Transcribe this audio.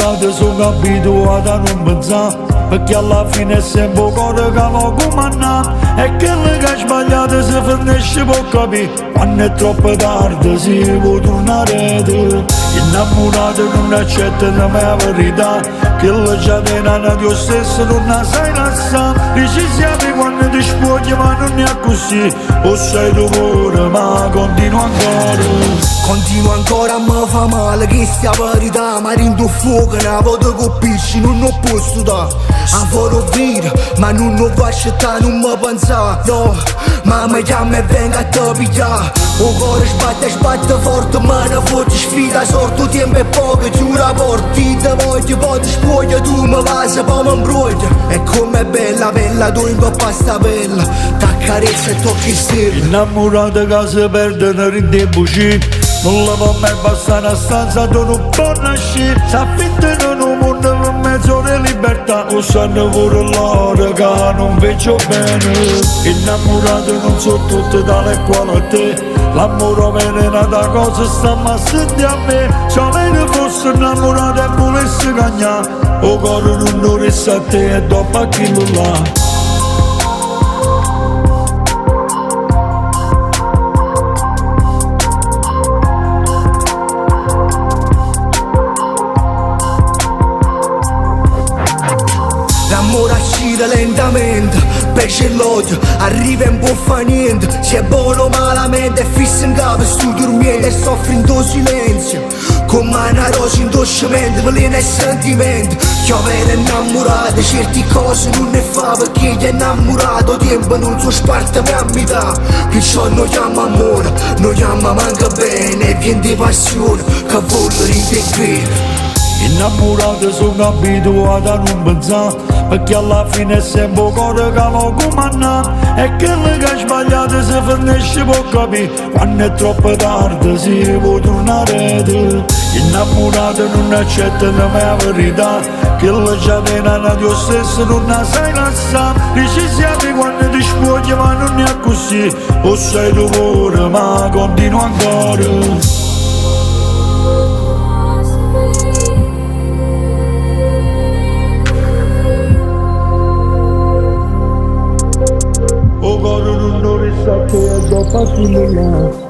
innamorato sono abituato a non pensare, perché alla fine è sempre un cuore che va comandare. E quello che ha sbagliato si finisce può capire, quando è troppo tardi si può tornare tu. Innamorato non accetta la mia verità, quello già tenano Dio stesso non la sai lassare. Dici siamo quando ti spogli ma non è così, o sei tu pure ma continua ancora. Continua ancora a me fa male che sia verità, ma rindo fuoco una volta con pisci non ho posto da. A vorrò dire, ma non ho accettato, non mi pensare, no. Ma mi chiama e venga a te pigliare. O cuore sbatte forte, ma ne fotti sfida sorto, tempo è poco, giura porti. Ti voglio, poi ti spoglio, tu mi vai se poi mi imbrogli. E com'è bella, bella, tu in coppa sta bella, t'accarezza e tocchi stelle. Innamorato che si perde ne rinde buci, non la può mai bastare una stanza dove non può nascere. S'affittano in un mondo per mezzo di libertà, o sanno pure loro che non vedo bene. Innamorato non sono tutte tale e quale a te, l'amore vero è una cosa sta ma senti a me. Se me fosse innamorato e volesse cagnare, o cuore non dovesse a te e dopo a chi lo là. L'amore ascira lentamente, pesce l'odio, arriva e non può fare niente. Se è buono o malamente, è fisso in capo, sto dormendo e soffri in tuo silenzio. Come una rosa in tuo cemento, veleno e sentimento. Chiovere innamorato, certe cose non ne fa perché gli è innamorato. Tempo non so sparte per metà, perciò non chiama amore, non chiama manca bene. E viene di passione, che voglio rintegare. Innamorato sono abituato a non pensare, perché alla fine è sempre un cuore che va comandare. E quello che ha sbagliato si finisce può capire, quando è troppo tardi si può tornare tu. Innamorato non accetta la mia verità, quello già tenano Dio stesso non la sai lassare. Dici siamo quando ti spogli ma non è così, o sei tu pure ma continua ancora. O cuore non dovesse a te e dopo a chi lo là.